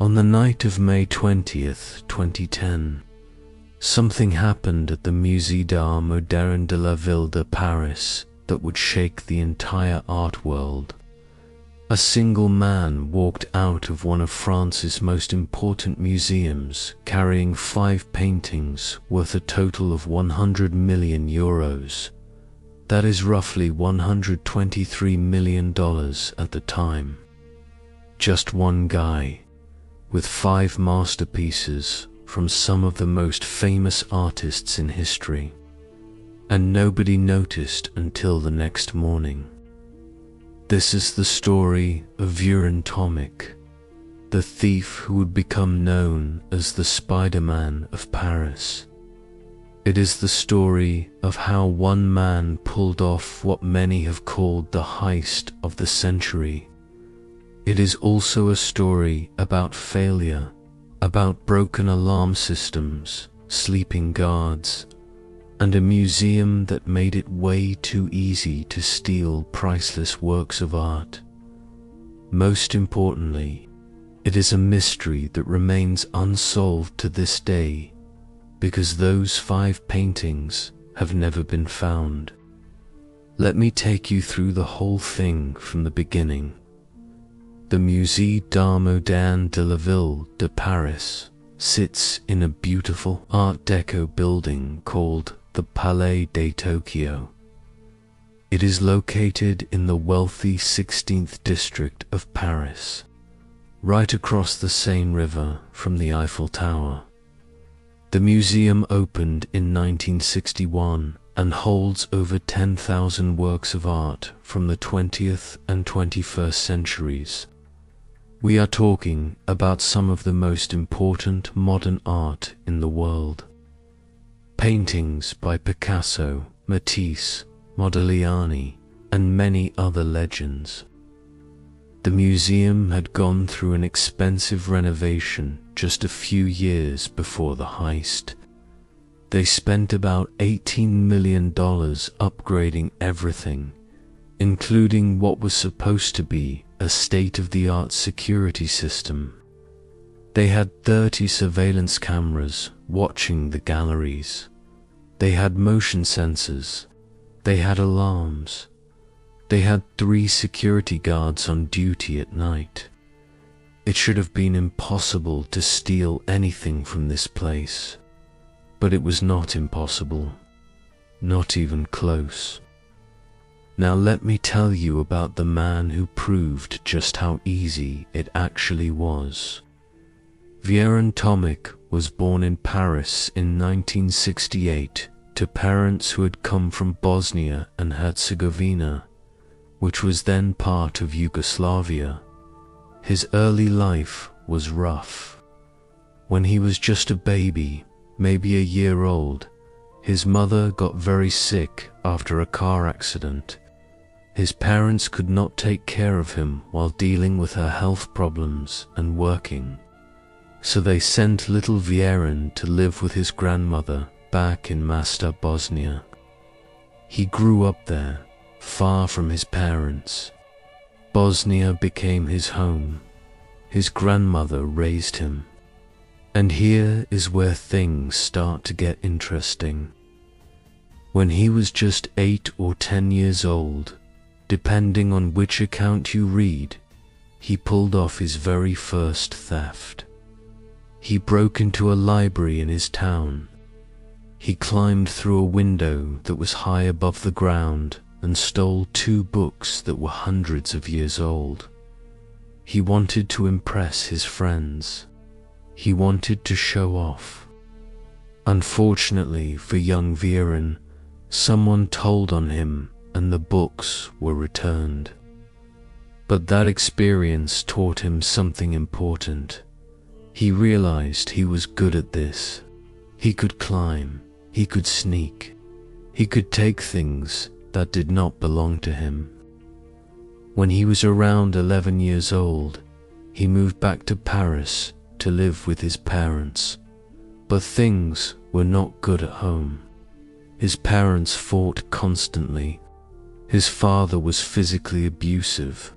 On the night of May 20th, 2010, something happened at the Musée d'Art Moderne de la Ville de Paris that would shake the entire art world. A single man walked out of one of France's most important museums carrying 5 paintings worth a total of 100 million euros. That is roughly $123 million at the time. Just one guy, with 5 masterpieces from some of the most famous artists in history, and nobody noticed until the next morning. This is the story of Vjeran Tomic, the thief who would become known as the Spider-Man of Paris. It is the story of how one man pulled off what many have called the heist of the century. It is also a story about failure, about broken alarm systems, sleeping guards, and a museum that made it way too easy to steal priceless works of art. Most importantly, it is a mystery that remains unsolved to this day, because those 5 paintings have never been found. Let me take you through the whole thing from the beginning. The Musée d'Art Moderne de la Ville de Paris sits in a beautiful Art Deco building called the Palais de Tokyo. It is located in the wealthy 16th district of Paris, right across the Seine River from the Eiffel Tower. The museum opened in 1961 and holds over 10,000 works of art from the 20th and 21st centuries. We are talking about some of the most important modern art in the world. Paintings by Picasso, Matisse, Modigliani, and many other legends. The museum had gone through an expensive renovation just a few years before the heist. They spent about $18 million upgrading everything, including what was supposed to be a state-of-the-art security system. They had 30 surveillance cameras watching the galleries. They had motion sensors. They had alarms. They had 3 security guards on duty at night. It should have been impossible to steal anything from this place. But it was not impossible. Not even close. Now let me tell you about the man who proved just how easy it actually was. Vjeran Tomic was born in Paris in 1968 to parents who had come from Bosnia and Herzegovina, which was then part of Yugoslavia. His early life was rough. When he was just a baby, maybe a year old, his mother got very sick after a car accident. His parents could not take care of him while dealing with her health problems and working. So they sent little Vjeran to live with his grandmother back in Mostar, Bosnia. He grew up there, far from his parents. Bosnia became his home. His grandmother raised him. And here is where things start to get interesting. When he was just 8 or 10 years old, depending on which account you read, he pulled off his very first theft. He broke into a library in his town. He climbed through a window that was high above the ground and stole 2 books that were hundreds of years old. He wanted to impress his friends. He wanted to show off. Unfortunately for young Vjeran, someone told on him and the books were returned. But that experience taught him something important. He realized he was good at this. He could climb, he could sneak, he could take things that did not belong to him. When he was around 11 years old, he moved back to Paris to live with his parents. But things were not good at home. His parents fought constantly. His father was physically abusive.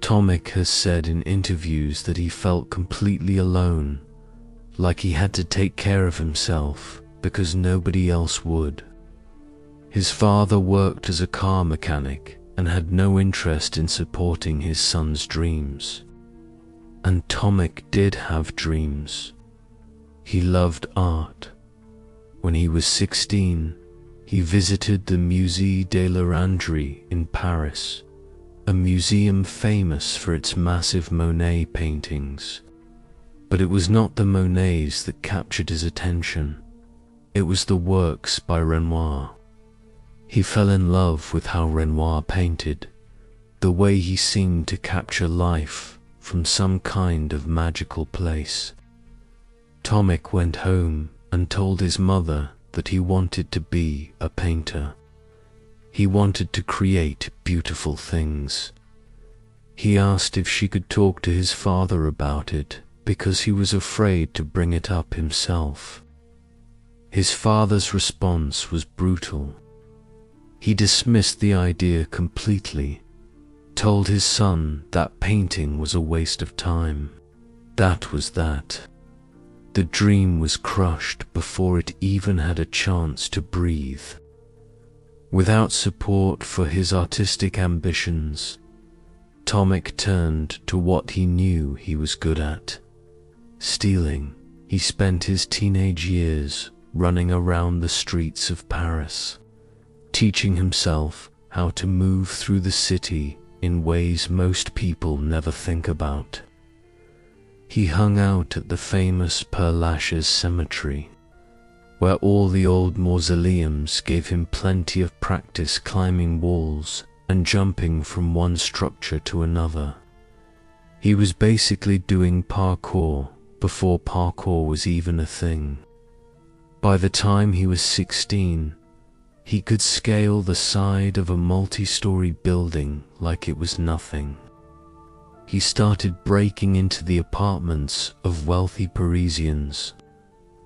Tomic has said in interviews that he felt completely alone, like he had to take care of himself because nobody else would. His father worked as a car mechanic and had no interest in supporting his son's dreams. And Tomic did have dreams. He loved art. When he was 16, he visited the Musée de l'Orangerie in Paris, a museum famous for its massive Monet paintings. But it was not the Monets that captured his attention. It was the works by Renoir. He fell in love with how Renoir painted, the way he seemed to capture life from some kind of magical place. Tomic went home and told his mother that he wanted to be a painter. He wanted to create beautiful things. He asked if she could talk to his father about it because he was afraid to bring it up himself. His father's response was brutal. He dismissed the idea completely, told his son that painting was a waste of time. That was that. The dream was crushed before it even had a chance to breathe. Without support for his artistic ambitions, Tomic turned to what he knew he was good at: stealing. He spent his teenage years running around the streets of Paris, teaching himself how to move through the city in ways most people never think about. He hung out at the famous Père Lachaise cemetery, where all the old mausoleums gave him plenty of practice climbing walls and jumping from one structure to another. He was basically doing parkour before parkour was even a thing. By the time he was 16, he could scale the side of a multi-story building like it was nothing. He started breaking into the apartments of wealthy Parisians,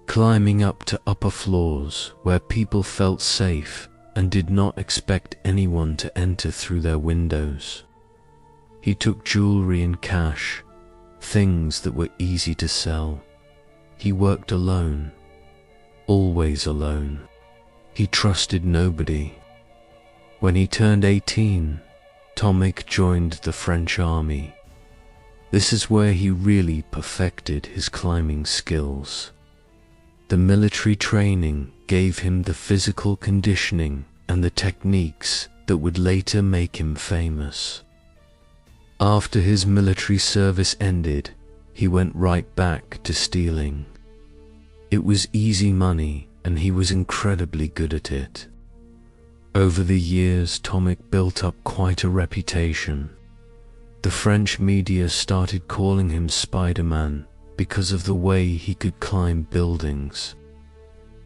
climbing up to upper floors where people felt safe and did not expect anyone to enter through their windows. He took jewelry and cash, things that were easy to sell. He worked alone, always alone. He trusted nobody. When he turned 18, Tomic joined the French army. This is where he really perfected his climbing skills. The military training gave him the physical conditioning and the techniques that would later make him famous. After his military service ended, he went right back to stealing. It was easy money, and he was incredibly good at it. Over the years, Tomic built up quite a reputation. The French media started calling him Spider-Man because of the way he could climb buildings.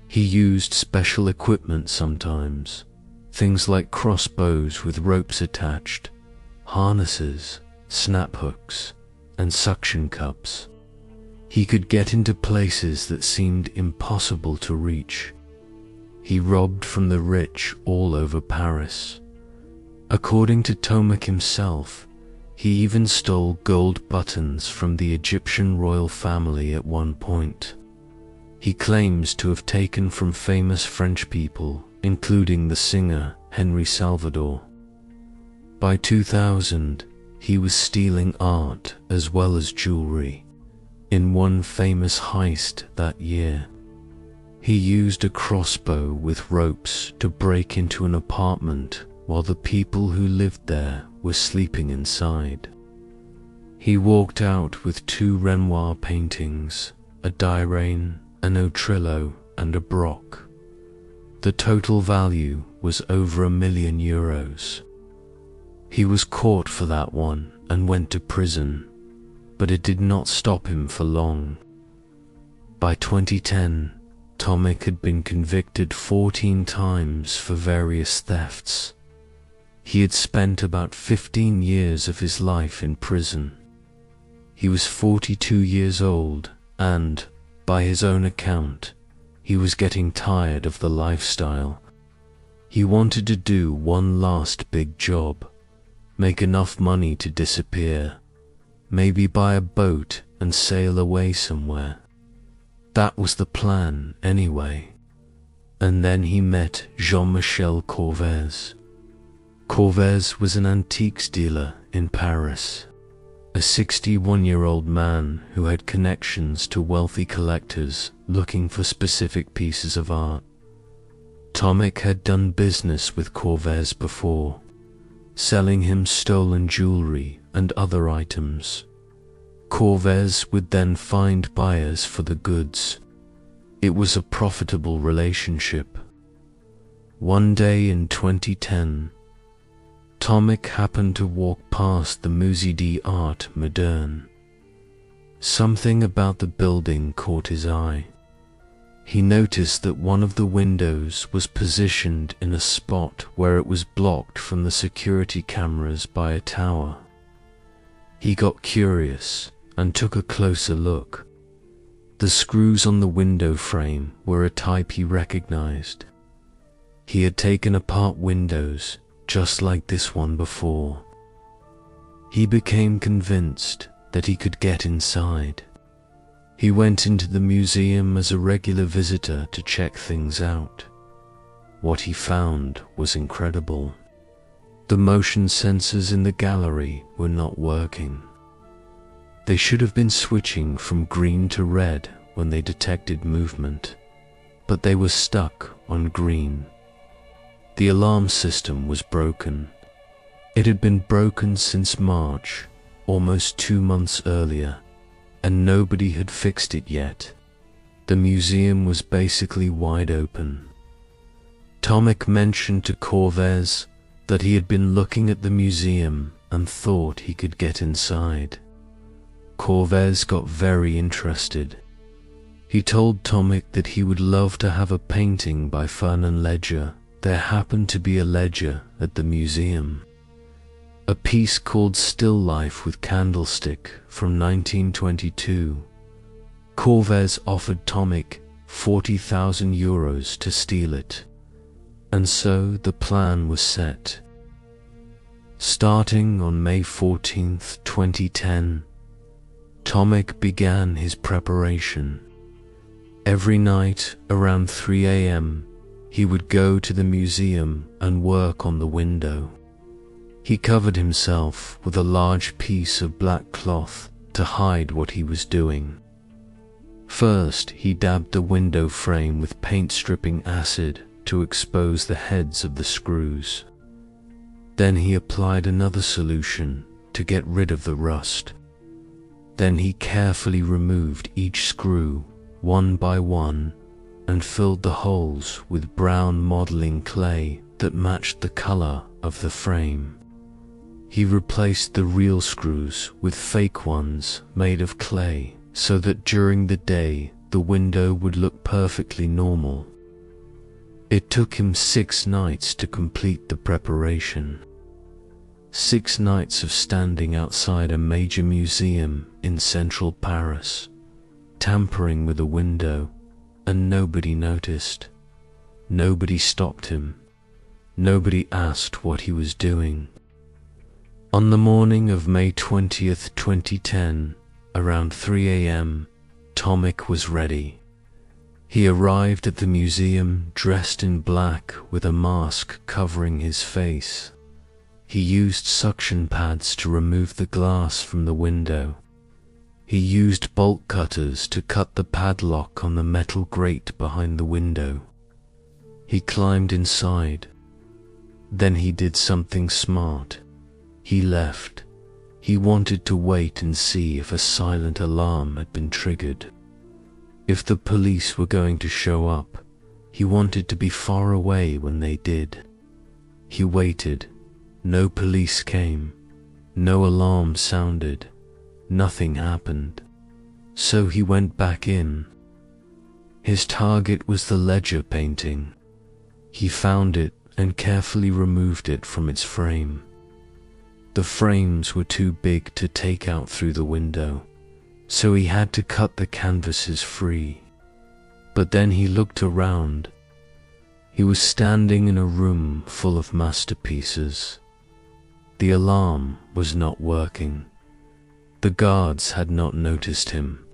He used special equipment sometimes, things like crossbows with ropes attached, harnesses, snap hooks, and suction cups. He could get into places that seemed impossible to reach. He robbed from the rich all over Paris. According to Tomic himself, he even stole gold buttons from the Egyptian royal family at one point. He claims to have taken from famous French people, including the singer Henry Salvador. By 2000, he was stealing art as well as jewelry. In one famous heist that year, he used a crossbow with ropes to break into an apartment while the people who lived there were sleeping inside. He walked out with 2 Renoir paintings, a Dirain, an Otrillo, and a Braque. The total value was over €1 million. He was caught for that one and went to prison, but it did not stop him for long. By 2010, Tomic had been convicted 14 times for various thefts. He had spent about 15 years of his life in prison. He was 42 years old and, by his own account, he was getting tired of the lifestyle. He wanted to do one last big job, make enough money to disappear, maybe buy a boat and sail away somewhere. That was the plan, anyway. And then he met Jean-Michel Corvès. Corvès was an antiques dealer in Paris, a 61-year-old man who had connections to wealthy collectors looking for specific pieces of art. Tomic had done business with Corvès before, selling him stolen jewelry and other items. Corvès would then find buyers for the goods. It was a profitable relationship. One day in 2010, Tomic happened to walk past the Musée d'Art Moderne. Something about the building caught his eye. He noticed that one of the windows was positioned in a spot where it was blocked from the security cameras by a tower. He got curious and took a closer look. The screws on the window frame were a type he recognized. He had taken apart windows just like this one before. He became convinced that he could get inside. He went into the museum as a regular visitor to check things out. What he found was incredible. The motion sensors in the gallery were not working. They should have been switching from green to red when they detected movement, but they were stuck on green. The alarm system was broken. It had been broken since March, almost 2 months earlier, and nobody had fixed it yet. The museum was basically wide open. Tomic mentioned to Corvès that he had been looking at the museum and thought he could get inside. Corvès got very interested. He told Tomic that he would love to have a painting by Fernand Léger. There happened to be a Léger at the museum. A piece called Still Life with Candlestick from 1922. Corvès offered Tomic 40,000 euros to steal it. And so the plan was set. Starting on May 14, 2010, Tomic began his preparation. Every night around 3 a.m., he would go to the museum and work on the window. He covered himself with a large piece of black cloth to hide what he was doing. First, he dabbed the window frame with paint-stripping acid to expose the heads of the screws. Then he applied another solution to get rid of the rust. Then he carefully removed each screw, one by one, and filled the holes with brown modeling clay that matched the color of the frame. He replaced the real screws with fake ones made of clay so that during the day the window would look perfectly normal. It took him 6 nights to complete the preparation. 6 nights of standing outside a major museum in central Paris, tampering with a window, and nobody noticed. Nobody stopped him. Nobody asked what he was doing. On the morning of May 20th, 2010, around 3 a.m., Tomic was ready. He arrived at the museum dressed in black with a mask covering his face. He used suction pads to remove the glass from the window. He used bolt cutters to cut the padlock on the metal grate behind the window. He climbed inside. Then he did something smart. He left. He wanted to wait and see if a silent alarm had been triggered. If the police were going to show up, he wanted to be far away when they did. He waited. No police came. No alarm sounded. Nothing happened. So he went back in. His target was the Léger painting. He found it and carefully removed it from its frame. The frames were too big to take out through the window, so he had to cut the canvases free. But then he looked around. He was standing in a room full of masterpieces. The alarm was not working. The guards had not noticed him.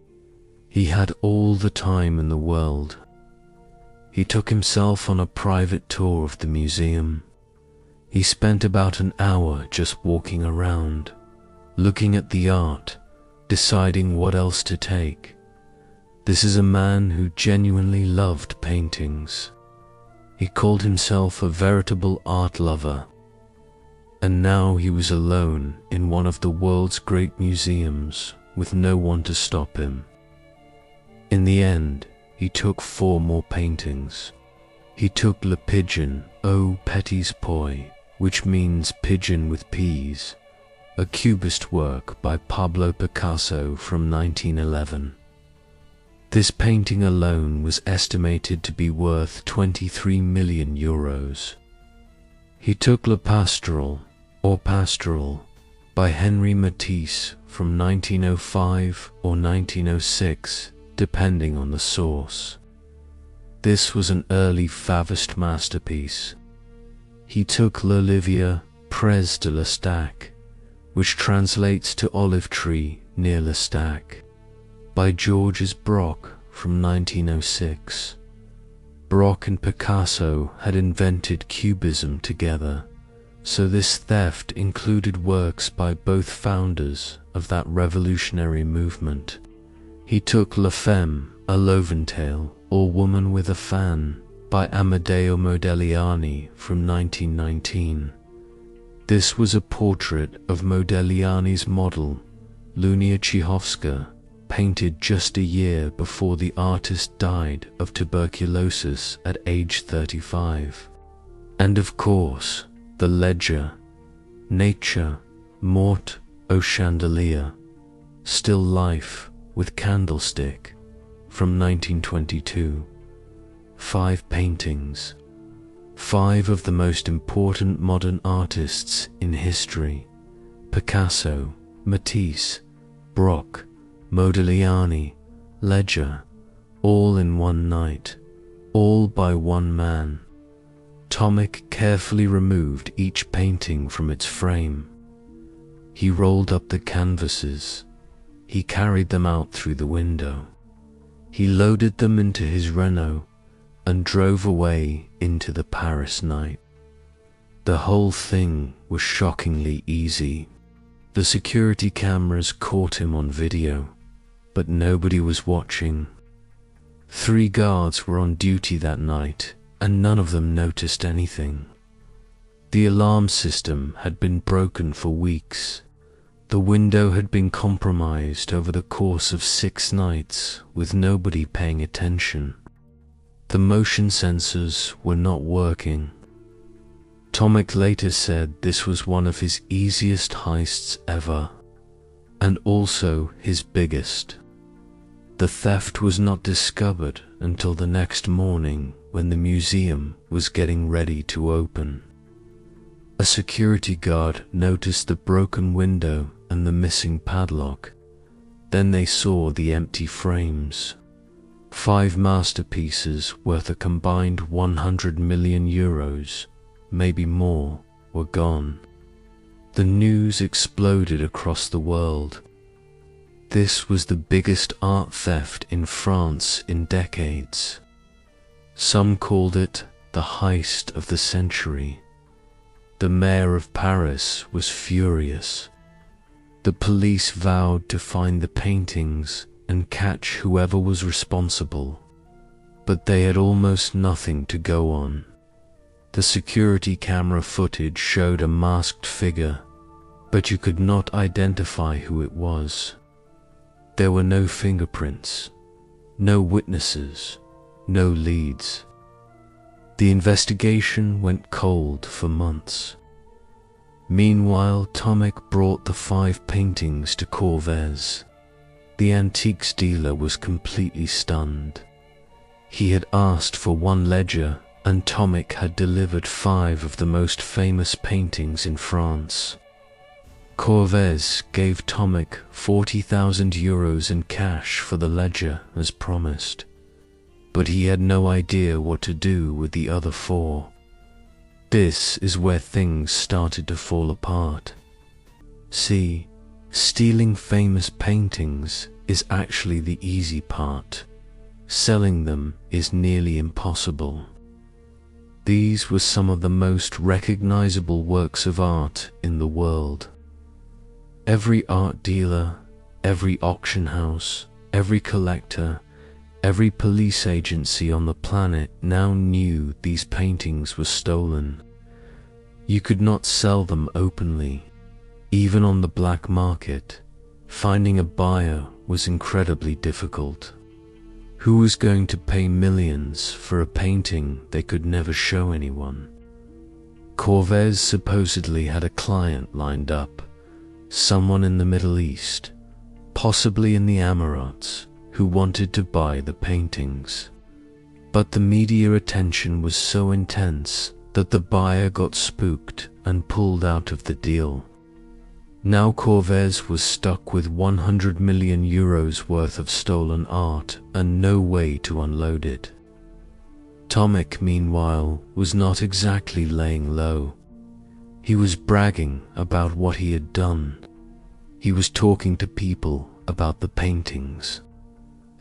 He had all the time in the world. He took himself on a private tour of the museum. He spent about an hour just walking around, looking at the art, deciding what else to take. This is a man who genuinely loved paintings. He called himself a veritable art lover. And now he was alone in one of the world's great museums with no one to stop him. In the end, he took 4 more paintings. He took Le Pigeon aux petits pois, which means pigeon with peas, a cubist work by Pablo Picasso from 1911. This painting alone was estimated to be worth 23 million euros. He took Le Pastoral, or Pastoral, by Henri Matisse from 1905 or 1906, depending on the source. This was an early Fauvist masterpiece. He took L'Olivier près de l'Estaque, which translates to olive tree near l'Estaque, by Georges Braque from 1906. Braque and Picasso had invented Cubism together, so this theft included works by both founders of that revolutionary movement. He took La Femme à l'Oventail, or Woman with a Fan, by Amedeo Modigliani from 1919. This was a portrait of Modigliani's model, Lunia Chichowska, painted just a year before the artist died of tuberculosis at age 35. And of course, the Léger, Nature, Mort au Chandelier, Still Life with Candlestick, from 1922. 5 paintings. 5 of the most important modern artists in history: Picasso, Matisse, Braque, Modigliani, Léger, all in one night, all by one man. Tomic carefully removed each painting from its frame. He rolled up the canvases. He carried them out through the window. He loaded them into his Renault and drove away into the Paris night. The whole thing was shockingly easy. The security cameras caught him on video, but nobody was watching. 3 guards were on duty that night, and none of them noticed anything. The alarm system had been broken for weeks. The window had been compromised over the course of 6 nights, with nobody paying attention. The motion sensors were not working. Tomic later said this was one of his easiest heists ever, and also his biggest. The theft was not discovered until the next morning when the museum was getting ready to open. A security guard noticed the broken window and the missing padlock. Then they saw the empty frames. 5 masterpieces worth a combined 100 million euros, maybe more, were gone. The news exploded across the world. This was the biggest art theft in France in decades. Some called it the heist of the century. The mayor of Paris was furious. The police vowed to find the paintings and catch whoever was responsible, but they had almost nothing to go on. The security camera footage showed a masked figure, but you could not identify who it was. There were no fingerprints, no witnesses, no leads. The investigation went cold for months. Meanwhile, Tomic brought the 5 paintings to Corvès. The antiques dealer was completely stunned. He had asked for 1 Léger, and Tomic had delivered 5 of the most famous paintings in France. Corvès gave Tomic 40,000 euros in cash for the Léger as promised, but he had no idea what to do with the other 4. This is where things started to fall apart. See, stealing famous paintings is actually the easy part. Selling them is nearly impossible. These were some of the most recognizable works of art in the world. Every art dealer, every auction house, every collector, every police agency on the planet now knew these paintings were stolen. You could not sell them openly. Even on the black market, finding a buyer was incredibly difficult. Who was going to pay millions for a painting they could never show anyone? Corvez supposedly had a client lined up, someone in the Middle East, possibly in the Emirates, who wanted to buy the paintings. But the media attention was so intense that the buyer got spooked and pulled out of the deal. Now Corvez was stuck with 100 million euros worth of stolen art and no way to unload it. Tomic, meanwhile, was not exactly laying low. He was bragging about what he had done. He was talking to people about the paintings.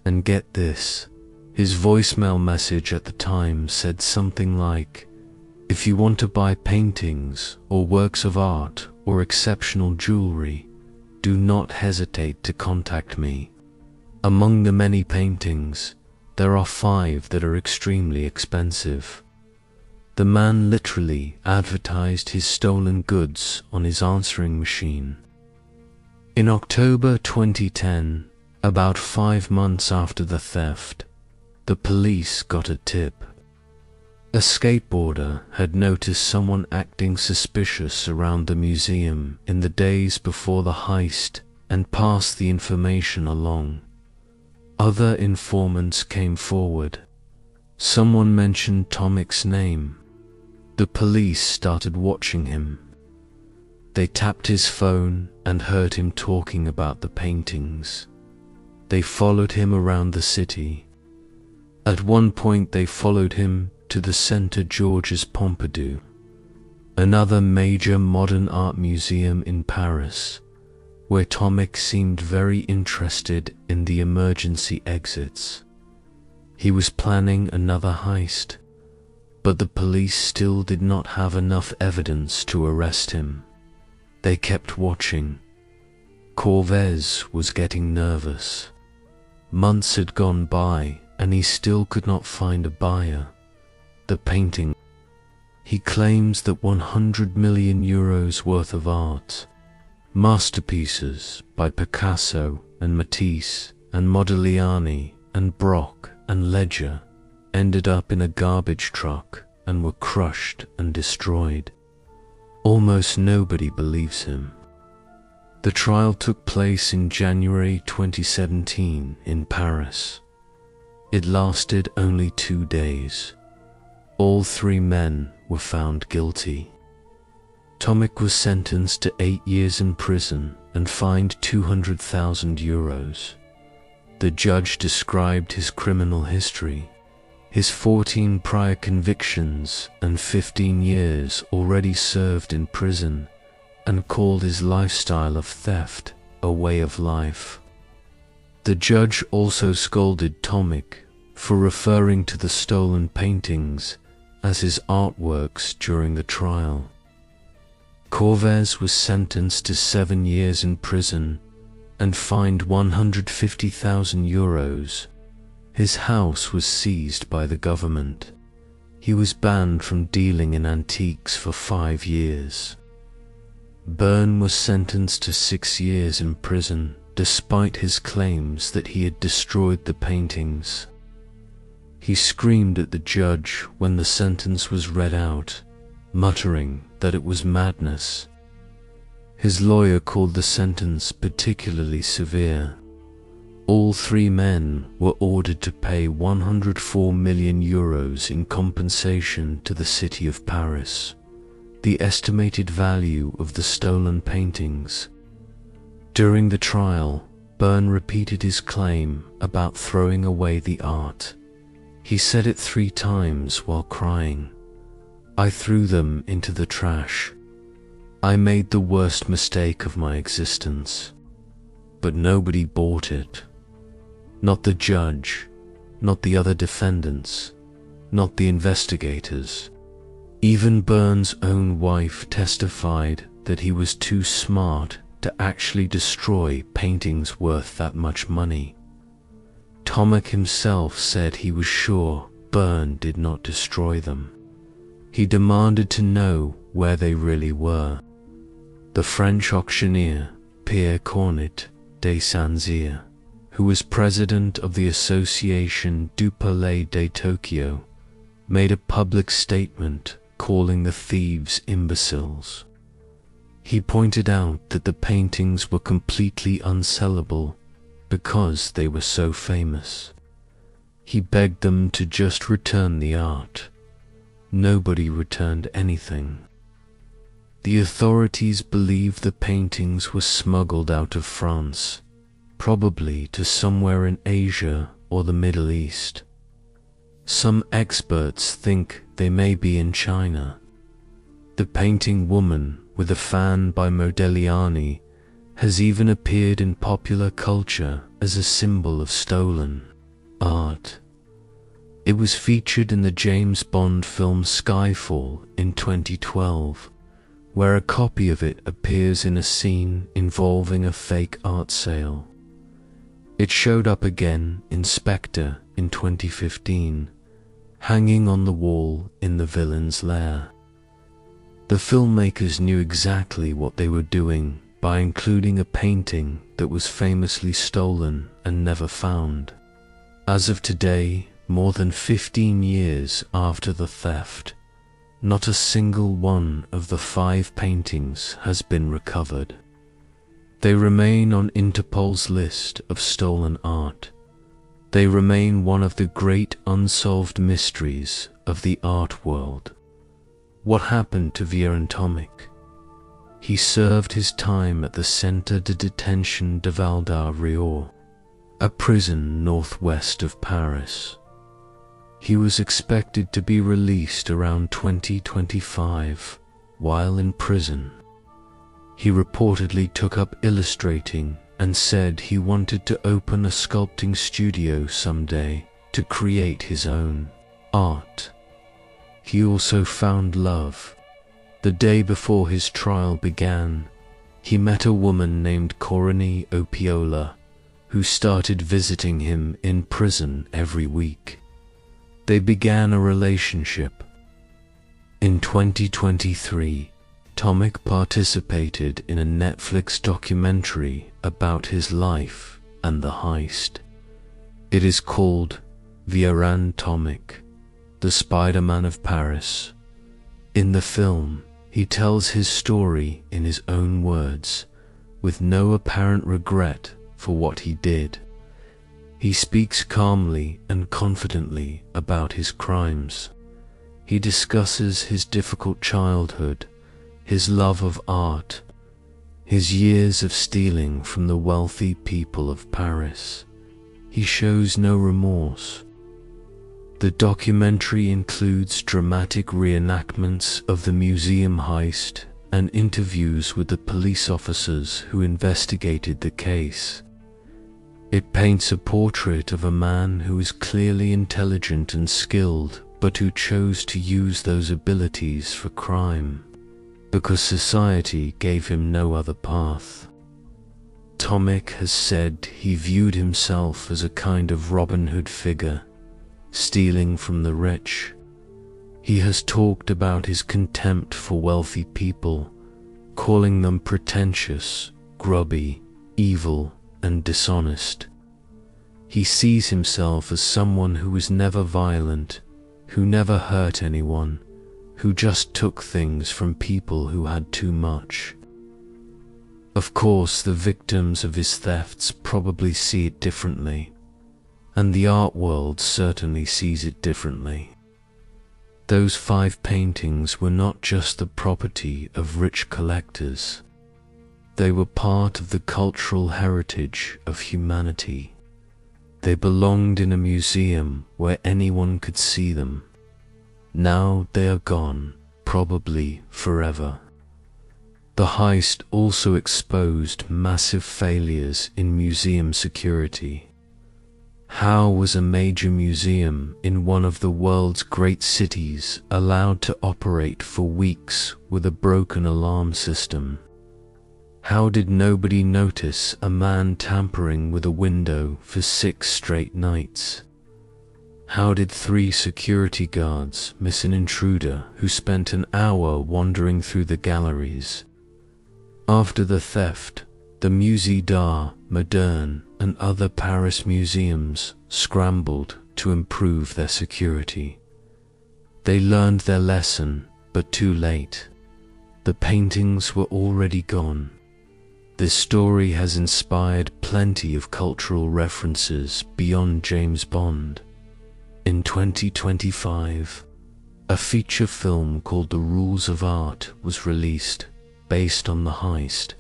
And get this, his voicemail message at the time said something like, "If you want to buy paintings or works of art or exceptional jewelry, do not hesitate to contact me. Among the many paintings, there are 5 that are extremely expensive." The man literally advertised his stolen goods on his answering machine. In October 2010, about 5 months after the theft, the police got a tip. A skateboarder had noticed someone acting suspicious around the museum in the days before the heist and passed the information along. Other informants came forward. Someone mentioned Tomic's name. The police started watching him. They tapped his phone and heard him talking about the paintings. They followed him around the city. At one point they followed him to the Centre Georges Pompidou, another major modern art museum in Paris, where Tomic seemed very interested in the emergency exits. He was planning another heist, but the police still did not have enough evidence to arrest him. They kept watching. Corvez was getting nervous. Months had gone by and he still could not find a buyer. The painting. He claims that 100 million euros worth of art, masterpieces by Picasso and Matisse and Modigliani and Braque and Léger, ended up in a garbage truck and were crushed and destroyed. Almost nobody believes him. The trial took place in January 2017 in Paris. It lasted only 2 days. All 3 men were found guilty. Tomic was sentenced to 8 years in prison and fined 200,000 euros. The judge described his criminal history, his 14 prior convictions and 15 years already served in prison, and called his lifestyle of theft a way of life. The judge also scolded Tomic for referring to the stolen paintings as his artworks during the trial. Corvez was sentenced to 7 years in prison and fined 150,000 euros. His house was seized by the government. He was banned from dealing in antiques for 5 years. Byrne was sentenced to 6 years in prison despite his claims that he had destroyed the paintings. He screamed at the judge when the sentence was read out, muttering that it was madness. His lawyer called the sentence particularly severe. All 3 men were ordered to pay 104 million euros in compensation to the city of Paris, the estimated value of the stolen paintings. During the trial, Byrne repeated his claim about throwing away the art. He said it 3 times while crying. I threw them into the trash. I made the worst mistake of my existence. But nobody bought it. Not the judge, not the other defendants, not the investigators. Even Burns' own wife testified that he was too smart to actually destroy paintings worth that much money. Tomic himself said he was sure Byrne did not destroy them. He demanded to know where they really were. The French auctioneer, Pierre Cornet de Saint-Cyr, who was president of the Association du Palais de Tokyo, made a public statement calling the thieves imbeciles. He pointed out that the paintings were completely unsellable because they were so famous. He begged them to just return the art. Nobody returned anything. The authorities believe the paintings were smuggled out of France, probably to somewhere in Asia or the Middle East. Some experts think they may be in China. The painting Woman with a Fan by Modigliani has even appeared in popular culture as a symbol of stolen art. It was featured in the James Bond film Skyfall in 2012, where a copy of it appears in a scene involving a fake art sale. It showed up again in Spectre in 2015, hanging on the wall in the villain's lair. The filmmakers knew exactly what they were doing by including a painting that was famously stolen and never found. As of today, more than 15 years after the theft, not a single one of the 5 paintings has been recovered. They remain on Interpol's list of stolen art. They remain one of the great unsolved mysteries of the art world. What happened to Vjeran Tomic? He served his time at the Centre de Detention de Val d'Arrior, a prison northwest of Paris. He was expected to be released around 2025 while in prison. He reportedly took up illustrating and said he wanted to open a sculpting studio someday to create his own art. He also found love. The day before his trial began, he met a woman named Corinne Opiola, who started visiting him in prison every week. They began a relationship. In 2023, Tomic participated in a Netflix documentary about his life and the heist. It is called Vjeran Tomic, the Spider-Man of Paris. In the film, he tells his story in his own words, with no apparent regret for what he did. He speaks calmly and confidently about his crimes. He discusses his difficult childhood, his love of art, his years of stealing from the wealthy people of Paris. He shows no remorse. The documentary includes dramatic reenactments of the museum heist and interviews with the police officers who investigated the case. It paints a portrait of a man who is clearly intelligent and skilled, but who chose to use those abilities for crime, because society gave him no other path. Tomic has said he viewed himself as a kind of Robin Hood figure, stealing from the rich. He has talked about his contempt for wealthy people, calling them pretentious, grubby, evil, and dishonest. He sees himself as someone who was never violent, who never hurt anyone, who just took things from people who had too much. Of course, the victims of his thefts probably see it differently, and the art world certainly sees it differently. Those 5 paintings were not just the property of rich collectors. They were part of the cultural heritage of humanity. They belonged in a museum where anyone could see them. Now they are gone, probably forever. The heist also exposed massive failures in museum security. How was a major museum in one of the world's great cities allowed to operate for weeks with a broken alarm system? How did nobody notice a man tampering with a window for 6 straight nights? How did 3 security guards miss an intruder who spent an hour wandering through the galleries? After the theft, the Musée d'Art, Moderne, and other Paris museums scrambled to improve their security. They learned their lesson, but too late. The paintings were already gone. This story has inspired plenty of cultural references beyond James Bond. In 2025, a feature film called The Rules of Art was released, based on the heist.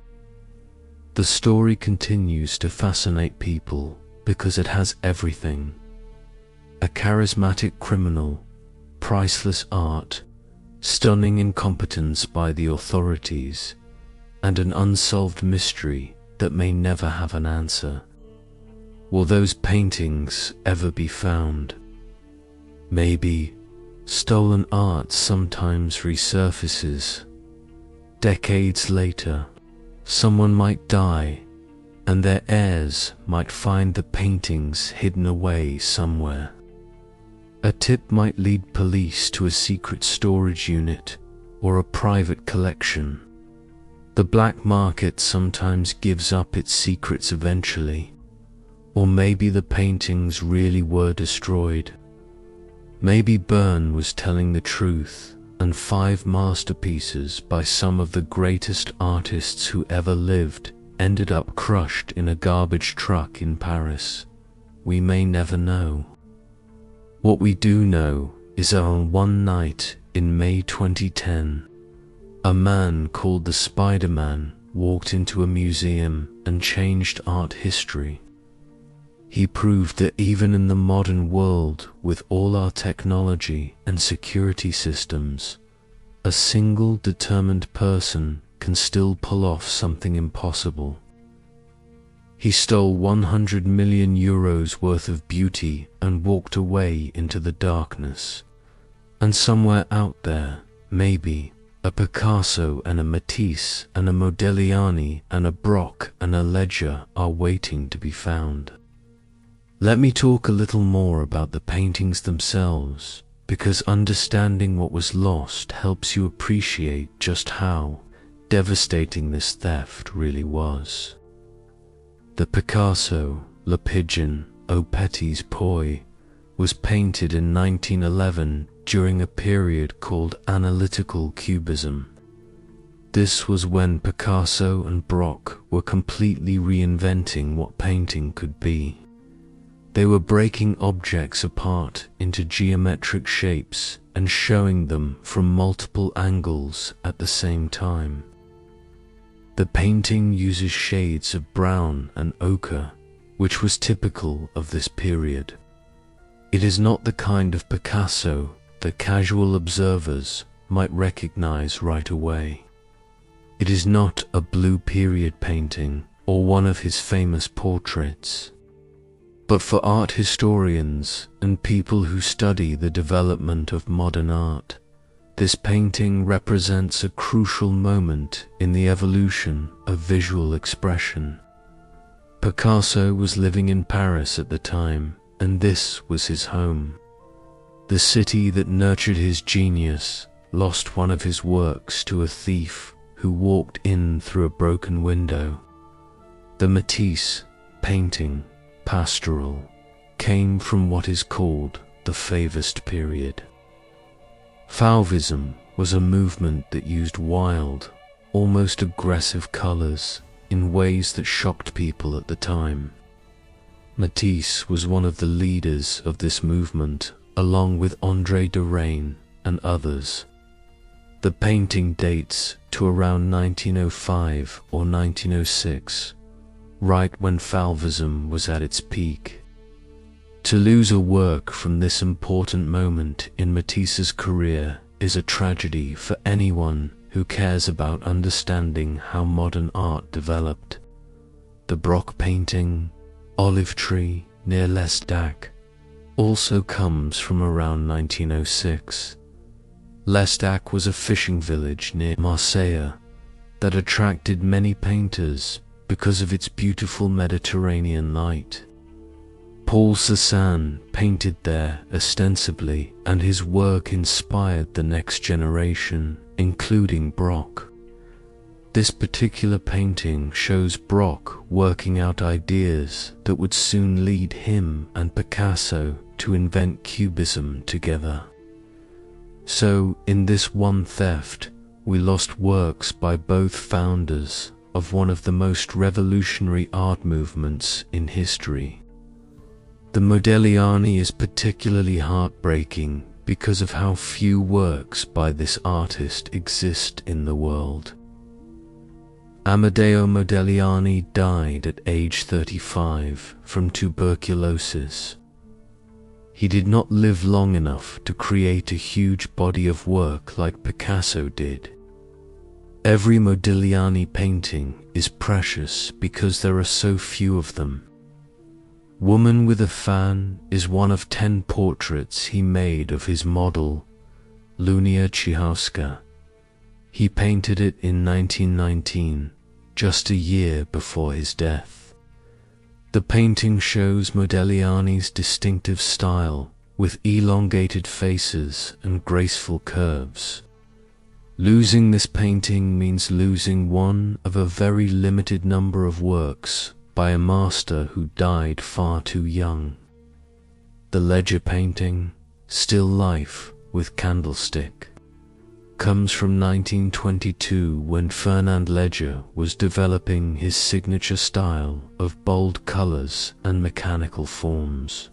The story continues to fascinate people because it has everything: a charismatic criminal, priceless art, stunning incompetence by the authorities, and an unsolved mystery that may never have an answer. Will those paintings ever be found? Maybe. Stolen art sometimes resurfaces. Decades later, someone might die, and their heirs might find the paintings hidden away somewhere. A tip might lead police to a secret storage unit or a private collection. The black market sometimes gives up its secrets eventually, or maybe the paintings really were destroyed. Maybe Byrne was telling the truth, and 5 masterpieces by some of the greatest artists who ever lived ended up crushed in a garbage truck in Paris. We may never know. What we do know is that on one night in May 2010, a man called the Spider-Man walked into a museum and changed art history. He proved that even in the modern world, with all our technology and security systems, a single determined person can still pull off something impossible. He stole 100 million euros worth of beauty and walked away into the darkness. And somewhere out there, maybe, a Picasso and a Matisse and a Modigliani and a Braque and a Léger are waiting to be found. Let me talk a little more about the paintings themselves, because understanding what was lost helps you appreciate just how devastating this theft really was. The Picasso, Le Pigeon, au Petit Pois, was painted in 1911 during a period called analytical cubism. This was when Picasso and Braque were completely reinventing what painting could be. They were breaking objects apart into geometric shapes and showing them from multiple angles at the same time. The painting uses shades of brown and ochre, which was typical of this period. It is not the kind of Picasso that casual observers might recognize right away. It is not a blue period painting or one of his famous portraits. But for art historians and people who study the development of modern art, this painting represents a crucial moment in the evolution of visual expression. Picasso was living in Paris at the time, and this was his home. The city that nurtured his genius lost one of his works to a thief who walked in through a broken window. The Matisse painting, Pastoral, came from what is called the Fauvist period. Fauvism was a movement that used wild, almost aggressive colors in ways that shocked people at the time. Matisse was one of the leaders of this movement, along with André Derain and others. The painting dates to around 1905 or 1906, right when Fauvism was at its peak. To lose a work from this important moment in Matisse's career is a tragedy for anyone who cares about understanding how modern art developed. The Braque painting, Olive Tree near Léger, also comes from around 1906. Léger was a fishing village near Musée that attracted many painters because of its beautiful Mediterranean light. Paul Cézanne painted there ostensibly, and his work inspired the next generation, including Braque. This particular painting shows Braque working out ideas that would soon lead him and Picasso to invent Cubism together. So, in this one theft, we lost works by both founders of one of the most revolutionary art movements in history. The Modigliani is particularly heartbreaking because of how few works by this artist exist in the world. Amedeo Modigliani died at age 35 from tuberculosis. He did not live long enough to create a huge body of work like Picasso did. Every Modigliani painting is precious because there are so few of them. Woman with a Fan is one of 10 portraits he made of his model, Lunia Cichowska. He painted it in 1919, just a year before his death. The painting shows Modigliani's distinctive style, with elongated faces and graceful curves. Losing this painting means losing one of a very limited number of works by a master who died far too young. The Léger painting, Still Life with Candlestick, comes from 1922 when Fernand Léger was developing his signature style of bold colors and mechanical forms.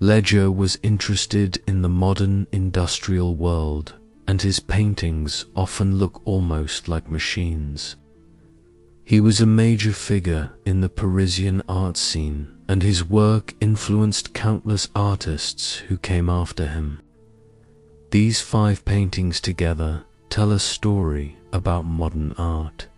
Léger was interested in the modern industrial world, and his paintings often look almost like machines. He was a major figure in the Parisian art scene, and his work influenced countless artists who came after him. These 5 paintings together tell a story about modern art.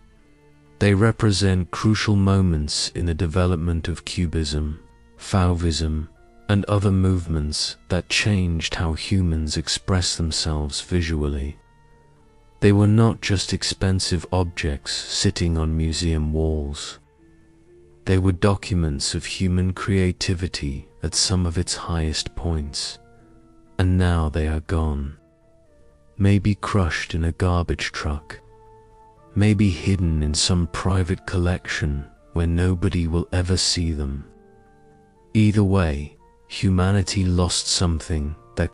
They represent crucial moments in the development of Cubism, Fauvism, and other movements that changed how humans express themselves visually. They were not just expensive objects sitting on museum walls. They were documents of human creativity at some of its highest points, and now they are gone. Maybe crushed in a garbage truck, maybe hidden in some private collection where nobody will ever see them. Either way, humanity lost something that